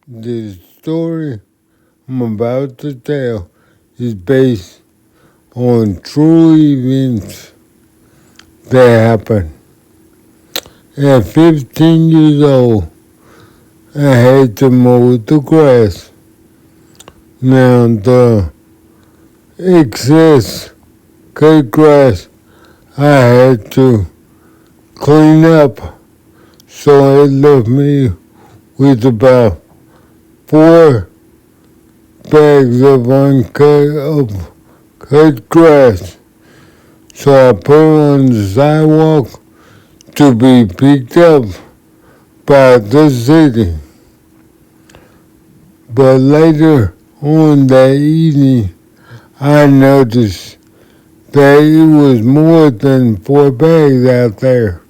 The story I'm about to tell is based on true events that happened. At 15 years old, I had to mow the grass. Now the excess cut grass I had to clean up, so it left me with about 4 bags of cut grass. So I put it on the sidewalk to be picked up by the city. But later on that evening, I noticed that it was more than 4 bags out there.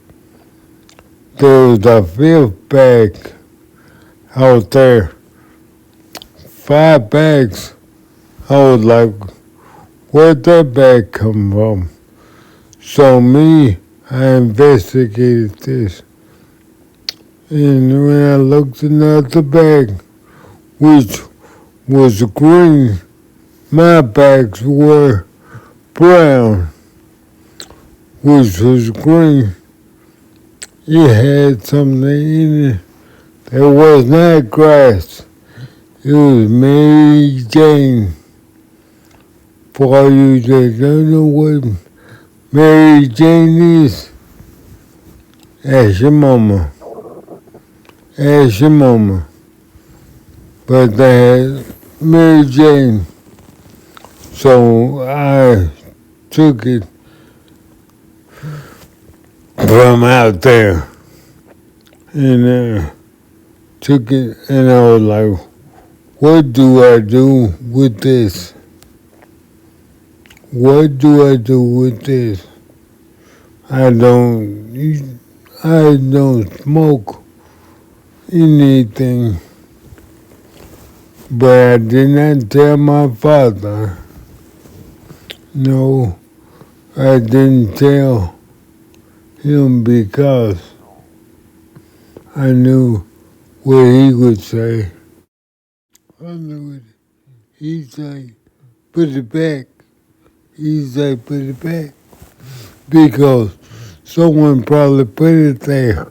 There was a fifth bag out there. 5 bags. I was like, where'd that bag come from? So I investigated this. And when I looked in the other bag, which was green, my bags were brown, which was green. It had something in it that was not grass. It was Mary Jane. For all you that don't know what Mary Jane is, ask your mama. Ask your mama. But they had Mary Jane. So I took it from out there and took it, and I was like, what do I do with this? What do I do with this? I don't smoke anything, but I did not tell my father. No, I didn't tell him because I knew what he would say. I knew it. He'd say, put it back. He'd say, put it back. Because someone probably put it there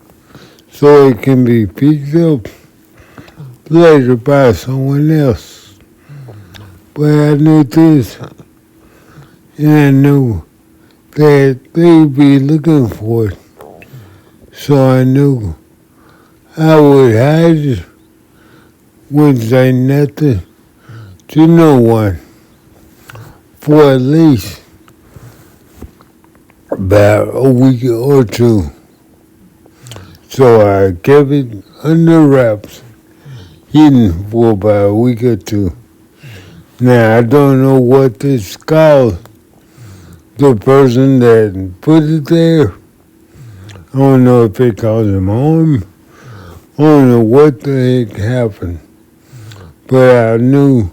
so it can be picked up later by someone else. But I knew this, and I knew that they'd be looking for it. So I knew I would hide it, wouldn't say nothing to no one for at least about a week or two. So I kept it under wraps, hidden for about a week or two. Now I don't know what this called, the person that put it there. I don't know if it caused him harm. I don't know what the heck happened. But I knew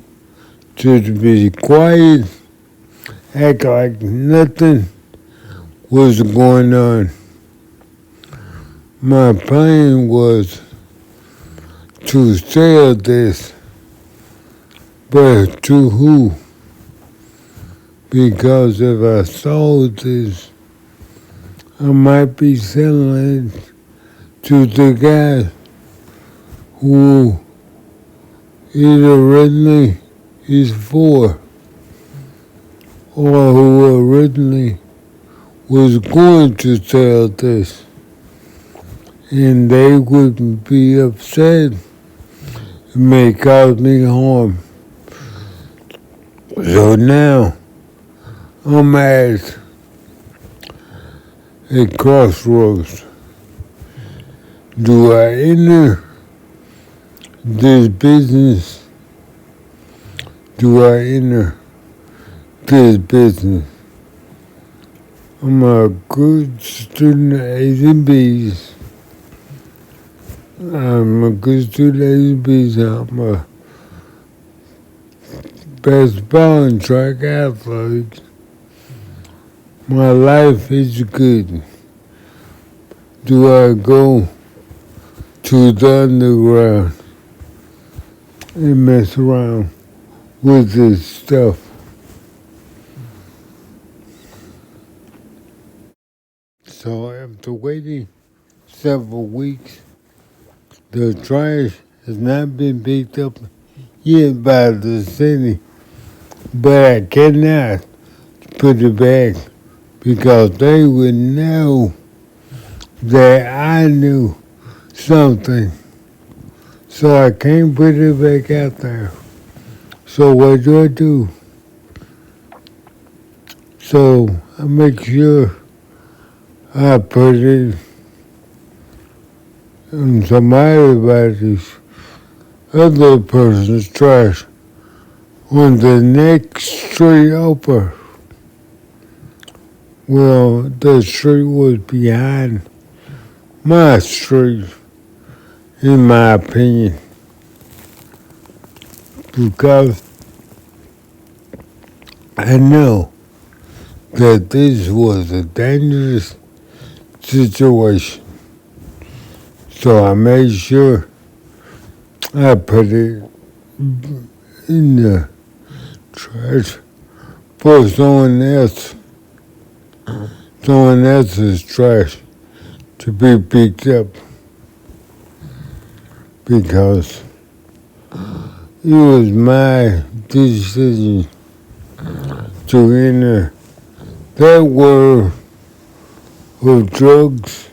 to be quiet, act like nothing was going on. My plan was to sell this, but to who? Because if I sold this, I might be selling it to the guy who it originally is for, or who originally was going to sell this. And they wouldn't be upset. It may cause me harm. So now I'm at a crossroads. Do I enter this business? Do I enter this business? I'm a good student at A's and B's. I'm a good student at A's and B's. I'm a basketball and track athlete. My life is good. Do I go to the underground? and mess around with this stuff. So after waiting several weeks, the trash has not been picked up yet by the city, but I cannot put it back because they would know that I knew something. So I can't put it back out there. So what do I do? So I make sure I put it in somebody's other person's trash on the next street over. Well, the street was behind my street, in my opinion, because I know that this was a dangerous situation. So I made sure I put it in the trash for someone else's trash to be picked up because it was my decision to enter that world of drugs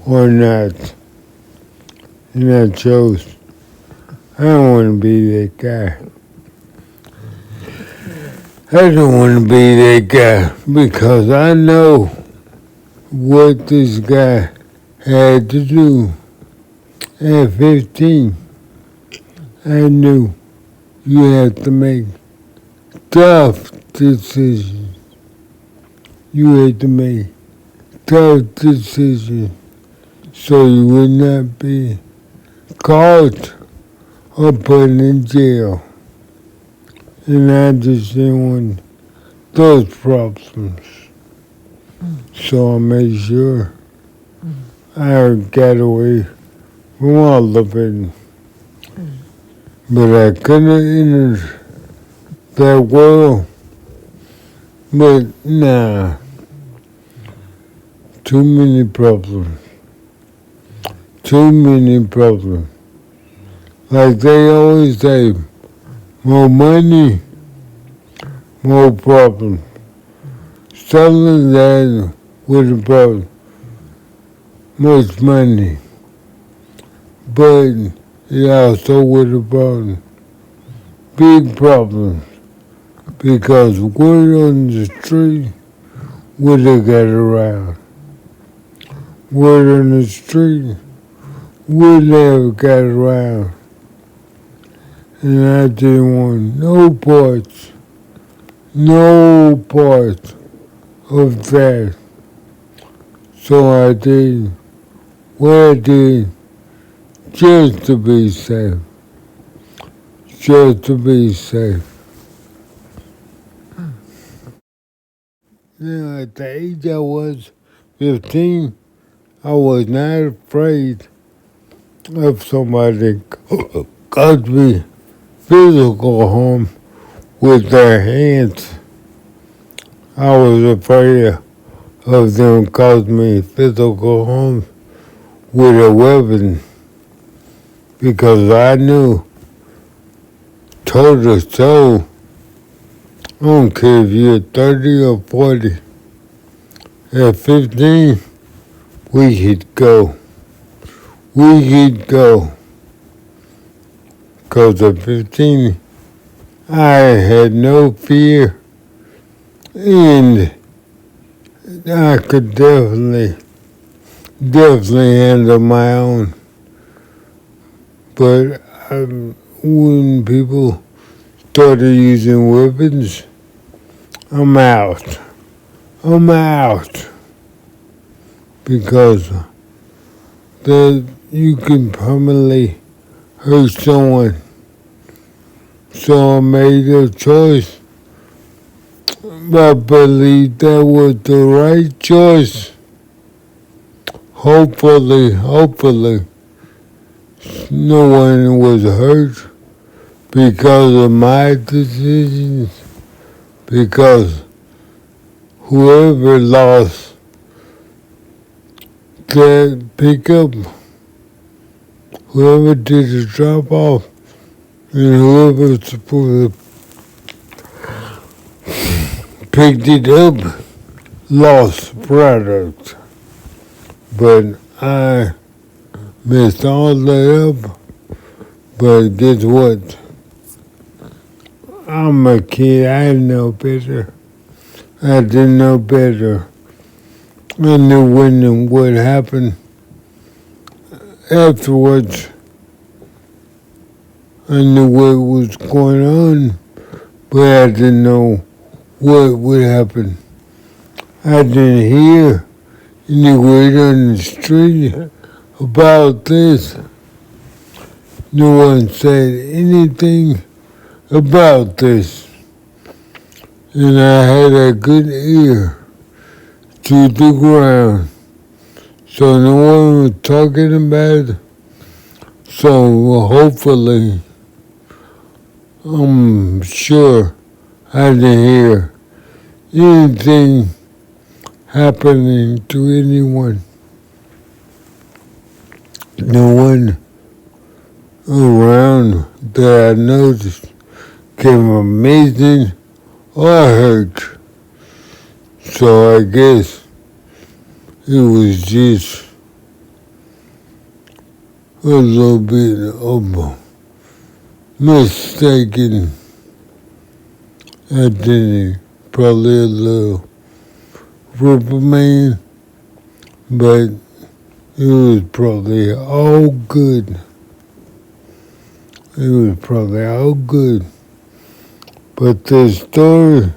or not. And I chose, I don't want to be that guy. I don't want to be that guy because I know what this guy had to do. At 15, I knew you have to make tough decisions. You had to make tough decisions so you would not be caught or put in jail. And I just didn't want those problems. So I made sure I got away from all of it. But I couldn't enter that world. But nah, too many problems. Too many problems. Like they always say, more money, more problems. Something that would have brought much money, but it also would have brought big problems because word on the street would have got around. Word on the street would have got around. And I didn't want no parts of that. So I did what I did just to be safe. Just to be safe. Now, at the age I was 15, I was not afraid of somebody caused me physical harm with their hands. I was afraid of them causing me physical harm with a weapon because I knew toe to toe, I don't care if you're 30 or 40, at 15, we could go. We could go. Because at 15, I had no fear and I could definitely handle my own. But when people started using weapons, I'm out. I'm out. Because you can permanently hurt someone. So I made a choice. I believe that was the right choice. Hopefully. no one was hurt because of my decisions, because whoever lost that pickup, whoever did the drop off, and whoever was supposed to picked it up lost the product. But I messed all that up. But guess what? I'm a kid. I know better. I didn't know better. I knew when and what happened afterwards. I knew what was going on, but I didn't know what would happen. I didn't hear any word on the street about this. No one said anything about this. And I had a good ear to the ground. So no one was talking about it. So hopefully, I'm sure I didn't hear anything happening to anyone. No one around that I noticed came amazing or hurt. So I guess it was just a little bit of a mistaken identity, probably a little reprimand, but it was probably all good. It was probably all good. But this story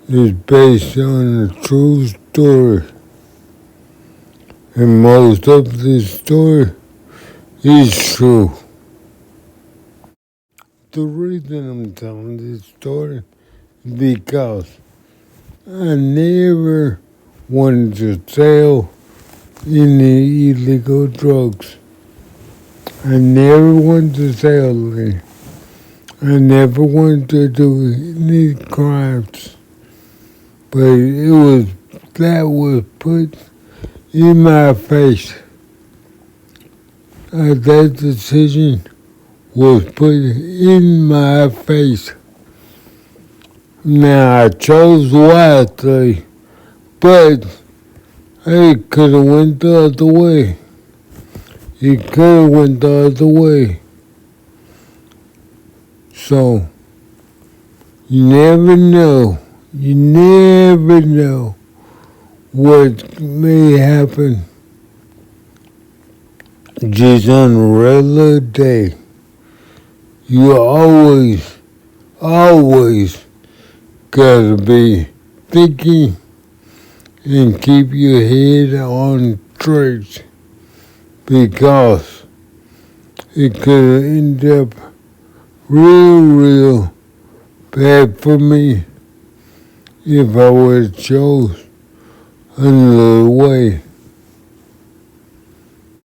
is based on a true story. And most of this story is true. The reason I'm telling this story is because I never wanted to sell any illegal drugs. I never wanted to sell any. I never wanted to do any crimes. But that was put in my face. That decision was put in my face. Now I chose wisely, but it could have went the other way. It could have went the other way. So, you never know. You never know what may happen. Just on a regular day, you always gotta be thinking and keep your head on straight, because it could end up real bad for me if I would have chose another way.